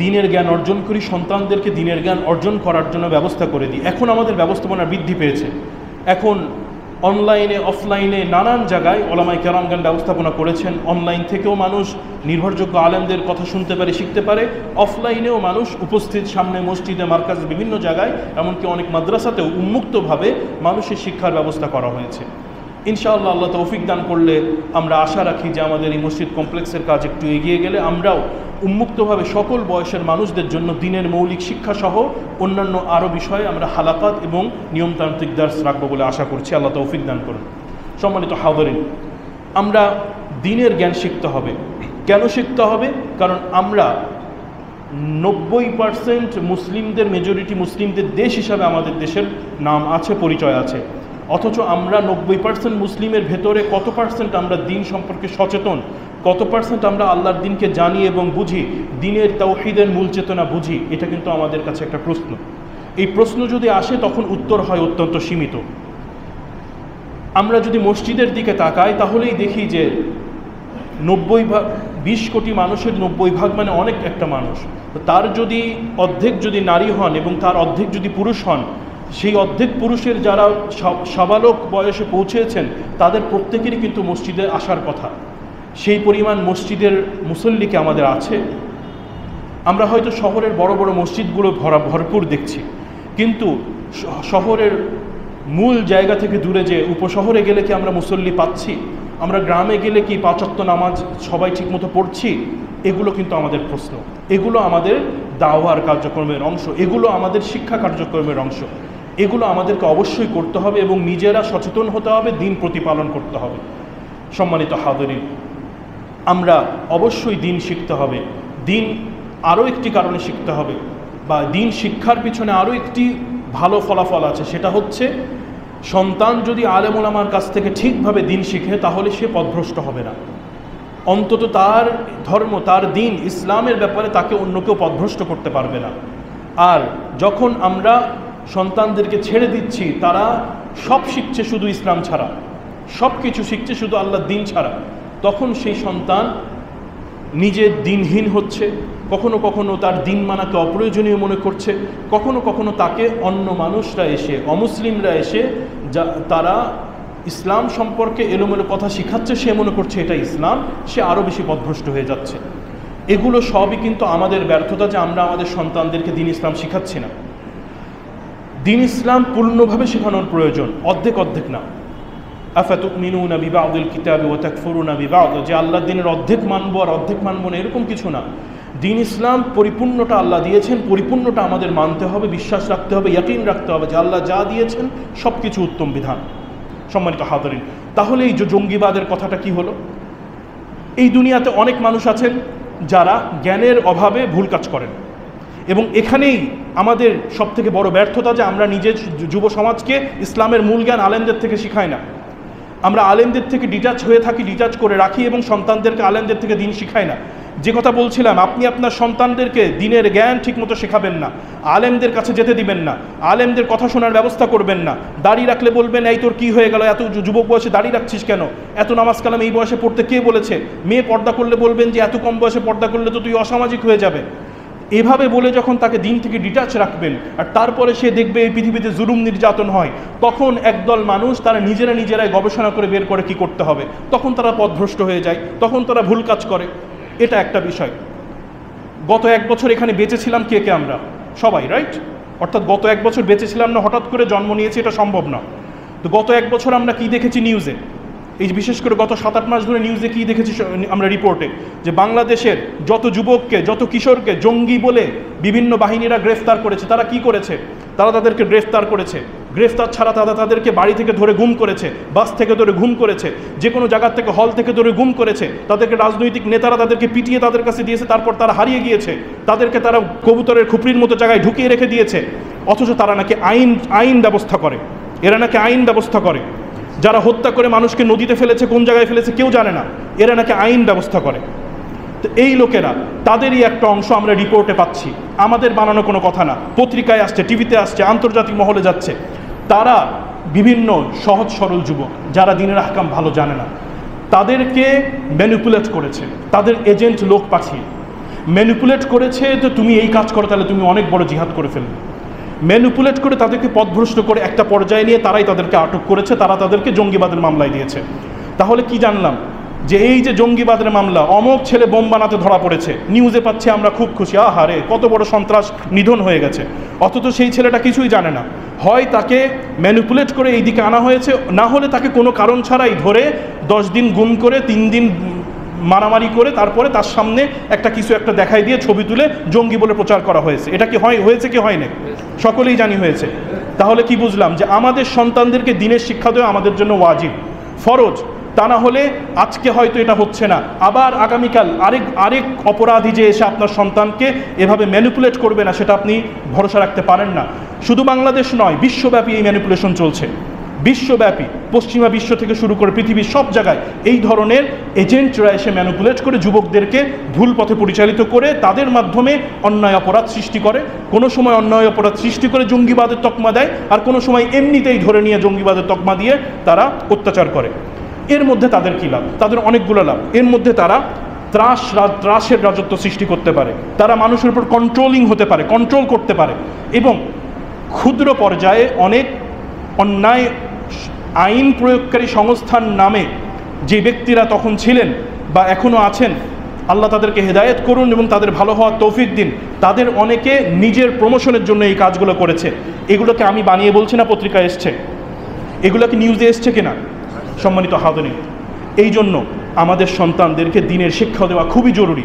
দিনের জ্ঞান অর্জন করি, সন্তানদেরকে দিনের জ্ঞান অর্জন করার জন্য ব্যবস্থা করে দিই। এখন আমাদের ব্যবস্থাপনা বৃদ্ধি পেয়েছে, এখন অনলাইনে অফলাইনে নানান জায়গায় ওলামায়ে কেরামগণ ব্যবস্থাপনা করেছেন। অনলাইন থেকেও মানুষ নির্ভরযোগ্য আলেমদের কথা শুনতে পারে, শিখতে পারে। অফলাইনেও মানুষ উপস্থিত সামনে মসজিদে, মার্কাজে, বিভিন্ন জায়গায়, এমনকি অনেক মাদ্রাসাতেও উন্মুক্তভাবে মানুষের শিক্ষার ব্যবস্থা করা হয়েছে। ইনশাআল্লাহ আল্লাহ তৌফিক দান করলে আমরা আশা রাখি যে আমাদের এই মসজিদ কমপ্লেক্সের কাজ একটু এগিয়ে গেলে আমরাও উন্মুক্তভাবে সকল বয়সের মানুষদের জন্য দিনের মৌলিক শিক্ষাসহ অন্যান্য আরও বিষয়ে আমরা হালাকাত এবং নিয়মতান্ত্রিক দার্স রাখবো বলে আশা করছি। আল্লাহ তৌফিক দান করুন। সম্মানিত হাজিরিন, আমরা দিনের জ্ঞান শিখতে হবে। কেন শিখতে হবে? কারণ আমরা 90% মুসলিমদের, মেজরিটি মুসলিমদের দেশ হিসাবে আমাদের দেশের নাম আছে, পরিচয় আছে। অথচ আমরা 90% মুসলিমের ভেতরে কত পার্সেন্ট আমরা দিন সম্পর্কে সচেতন, কত পার্সেন্ট আমরা আল্লাহর দিনকে জানি এবং বুঝি, দিনের তাওহীদের মূল চেতনা বুঝি? এটা কিন্তু আমাদের কাছে একটা প্রশ্ন। এই প্রশ্ন যদি আসে তখন উত্তর হয় অত্যন্ত সীমিত। আমরা যদি মসজিদের দিকে তাকাই তাহলেই দেখি যে 20 কোটি মানুষের 90 ভাগ মানে অনেক একটা মানুষ। তার যদি অর্ধেক যদি নারী হন এবং তার অর্ধেক যদি পুরুষ হন, সেই অর্ধেক পুরুষের যারা সাবালক বয়সে পৌঁছেছেন তাদের প্রত্যেকেরই কিন্তু মসজিদে আসার কথা। সেই পরিমাণ মসজিদের মুসল্লিকে আমাদের আছে। আমরা হয়তো শহরের বড় বড় মসজিদগুলো ভরপুর দেখছি, কিন্তু শহরের মূল জায়গা থেকে দূরে যে উপশহরে গেলে কি আমরা মুসল্লি পাচ্ছি? আমরা গ্রামে গেলে কি 5 ওয়াক্ত নামাজ সবাই ঠিকমতো পড়ছি? এগুলো কিন্তু আমাদের প্রশ্ন। এগুলো আমাদের দাওয়ার কার্যক্রমের অংশ, এগুলো আমাদের শিক্ষা কার্যক্রমের অংশ। এগুলো আমাদেরকে অবশ্যই করতে হবে এবং নিজেরা সচেতন হতে হবে, দিন প্রতিপালন করতে হবে। সম্মানিত হাজিরিন, আমরা অবশ্যই দিন শিখতে হবে। দিন আরও একটি কারণে শিখতে হবে, বা দিন শিক্ষার পিছনে আরও একটি ভালো ফলাফল আছে। সেটা হচ্ছে সন্তান যদি আলেম ওলামার কাছ থেকে ঠিকভাবে দিন শিখে তাহলে সে পথভ্রষ্ট হবে না। অন্তত তার ধর্ম, তার দিন, ইসলামের ব্যাপারে তাকে অন্য কেউ পথভ্রষ্ট করতে পারবে না। আর যখন আমরা সন্তানদেরকে ছেড়ে দিচ্ছি, তারা সব শিখছে শুধু ইসলাম ছাড়া, সব কিছু শিখছে শুধু আল্লাহর দিন ছাড়া, তখন সেই সন্তান নিজে দিনহীন হচ্ছে। কখনো কখনো তার দিন মানাকে অপ্রয়োজনীয় মনে করছে, কখনো কখনো তাকে অন্য মানুষরা এসে, অমুসলিমরা এসে তারা ইসলাম সম্পর্কে এলোমেলো কথা শিখাচ্ছে, সে মনে করছে এটা ইসলাম, সে আরও বেশি পথভ্রষ্ট হয়ে যাচ্ছে। এগুলো সবই কিন্তু আমাদের ব্যর্থতা যে আমরা আমাদের সন্তানদেরকে দিন ইসলাম শিখাচ্ছি না। দিন ইসলাম পূর্ণভাবে শেখানোর প্রয়োজন, অর্ধেক অর্ধেক না। আফাতুমিনুনা বিবাদিল কিতাবি ওয়া তাকফুরুনা বিবাদ, যে আল্লাহর দিনের অর্ধেক মানবো আর অর্ধেক মানবো না, এরকম কিছু না। দিন ইসলাম পরিপূর্ণটা আল্লাহ দিয়েছেন, পরিপূর্ণটা আমাদের মানতে হবে, বিশ্বাস রাখতে হবে, ইয়াকিন রাখতে হবে যে আল্লাহ যা দিয়েছেন সব কিছু উত্তম বিধান। সম্মানিত হাজিরিন, তাহলে এই যে জঙ্গিবাদের কথাটা কি হলো? এই দুনিয়াতে অনেক মানুষ আছেন যারা জ্ঞানের অভাবে ভুল কাজ করেন, এবং এখানেই আমাদের সবথেকে বড় ব্যর্থতা যে আমরা নিজের যুব সমাজকে ইসলামের মূল জ্ঞান আলেমদের থেকে শিখাই না। আমরা আলেমদের থেকে ডিটাচ হয়ে থাকি, ডিটাচ করে রাখি এবং সন্তানদেরকে আলেমদের থেকে দিন শিখাই না। যে কথা বলছিলাম, আপনি আপনার সন্তানদেরকে দিনের জ্ঞান ঠিকমতো শেখাবেন না, আলেমদের কাছে যেতে দিবেন না, আলেমদের কথা শোনার ব্যবস্থা করবেন না। দাড়ি রাখলে বলবেন এই তোর কি হয়ে গেল, এত যুবক বয়সে দাড়ি রাখছিস কেন, এত নামাজ কালাম এই বয়সে পড়তে কে বলেছে? মেয়ে পর্দা করলে বলবেন যে এত কম বয়সে পর্দা করলে তো তুই অসামাজিক হয়ে যাবে। এভাবে বলে যখন তাকে দিন থেকে ডিটাচ রাখবেন, আর তারপরে সে দেখবে এই পৃথিবীতে জুলুম নির্যাতন হয়, তখন একদল মানুষ তারা নিজেরাই গবেষণা করে বের করে কি করতে হবে, তখন তারা পথভ্রষ্ট হয়ে যায়, তখন তারা ভুল কাজ করে। এটা একটা বিষয়। গত 1 বছর এখানে বেঁচেছিলাম কে আমরা সবাই, রাইট? অর্থাৎ গত 1 বছর বেঁচেছিলাম না, হঠাৎ করে জন্ম নিয়েছি, এটা সম্ভব না। তো গত 1 বছর আমরা কি দেখেছি নিউজে? এই বিশেষ করে গত 7-8 মাস ধরে নিউজে কি দেখেছি আমরা রিপোর্টে, যে বাংলাদেশের যত যুবককে, যত কিশোরকে জঙ্গি বলে বিভিন্ন বাহিনীরা গ্রেফতার করেছে। তারা কি করেছে? তারা তাদেরকে গ্রেফতার করেছে, গ্রেফতার ছাড়া তাদেরকে বাড়ি থেকে ধরে গুম করেছে, বাস থেকে ধরে গুম করেছে, যে কোনো জায়গার থেকে, হল থেকে ধরে গুম করেছে। তাদেরকে রাজনৈতিক নেতারা তাদেরকে পিটিয়ে তাদের কাছে দিয়েছে, তারপর তারা হারিয়ে গিয়েছে, তাদেরকে তারা কবুতরের খুপড়ির মতো জায়গায় ঢুকিয়ে রেখে দিয়েছে। অথচ তারা নাকি আইন ব্যবস্থা করে, এরা নাকি আইন ব্যবস্থা করে। যারা হত্যা করে মানুষকে নদীতে ফেলেছে, কোন জায়গায় ফেলেছে কেউ জানে না, এরা নাকি আইন ব্যবস্থা করে। তো এই লোকেরা, তাদেরই একটা অংশ আমরা রিপোর্টে পাচ্ছি, আমাদের বানানো কোনো কথা না, পত্রিকায় আসছে, টিভিতে আসছে, আন্তর্জাতিক মহলে যাচ্ছে। তারা বিভিন্ন সহজ সরল যুবক যারা দিনের আহকাম ভালো জানে না, তাদেরকে ম্যানিপুলেট করেছে, তাদের এজেন্ট লোক পাঠিয়ে। ম্যানিপুলেট করেছে তো তুমি এই কাজ করো, তাহলে তুমি অনেক বড় জিহাদ করে ফেলবে। ম্যানিপুলেট করে তাদেরকে পথভ্রষ্ট করে একটা পর্যায়ে নিয়ে তারাই তাদেরকে আটক করেছে, তারা তাদেরকে জঙ্গিবাদের মামলায় দিয়েছে। তাহলে কি জানলাম? যে এই যে জঙ্গিবাদের মামলা, অমক ছেলে বোম বানাতে ধরা পড়েছে, নিউজে পাচ্ছি আমরা খুব খুশি, আহারে কত বড় সন্ত্রাস নিধন হয়ে গেছে, অথচ সেই ছেলেটা কিছুই জানে না। হয় তাকে ম্যানিপুলেট করে এই দিকে আনা হয়েছে, না হলে তাকে কোনো কারণ ছাড়াই ধরে 10 দিন গুম করে 3 দিন মারামারি করে তারপরে তার সামনে একটা কিছু একটা দেখাই দিয়ে ছবি তুলে জঙ্গি বলে প্রচার করা হয়েছে। এটা কি হয়েছে কি হয়নি? সকলেই জানি হয়েছে। তাহলে কি বুঝলাম? যে আমাদের সন্তানদেরকে দিনের শিক্ষা দেওয়া আমাদের জন্য ওয়াজিব, ফরজ। তা না হলে আজকে হয়তো এটা হচ্ছে না, আবার আগামীকাল আরেক অপরাধী যে এসে আপনার সন্তানকে এভাবে ম্যানিপুলেট করবে না, সেটা আপনি ভরসা রাখতে পারেন না। শুধু বাংলাদেশ নয়, বিশ্বব্যাপী এই ম্যানিপুলেশন চলছে। বিশ্বব্যাপী, পশ্চিমা বিশ্ব থেকে শুরু করে পৃথিবীর সব জায়গায় এই ধরনের এজেন্টরা এসে ম্যানিপুলেট করে যুবকদেরকে ভুল পথে পরিচালিত করে তাদের মাধ্যমে অন্যায় অপরাধ সৃষ্টি করে। কোনো সময় অন্যায় অপরাধ সৃষ্টি করে জঙ্গিবাদের তকমা দেয়, আর কোনো সময় এমনিতেই ধরে নিয়ে জঙ্গিবাদের তকমা দিয়ে তারা অত্যাচার করে। এর মধ্যে তাদের কী লাভ? তাদের অনেকগুলো লাভ। এর মধ্যে তারা ত্রাসের রাজত্ব সৃষ্টি করতে পারে, তারা মানুষের উপর কন্ট্রোলিং হতে পারে, কন্ট্রোল করতে পারে, এবং ক্ষুদ্র পর্যায়ে অনেক অন্যায় আইন প্রয়োগকারী সংস্থার নামে যে ব্যক্তিরা তখন ছিলেন বা এখনও আছেন, আল্লাহ তাদেরকে হেদায়েত করুন এবং তাদের ভালো হওয়ার তৌফিক দিন, তাদের অনেকে নিজের প্রমোশনের জন্য এই কাজগুলো করেছে। এগুলোকে আমি বানিয়ে বলছি না, পত্রিকায় এসছে, এগুলোকে নিউজে এসছে কিনা সম্মানিত হাজিরিন। এই জন্য আমাদের সন্তানদেরকে দিনের শিক্ষা দেওয়া খুবই জরুরি।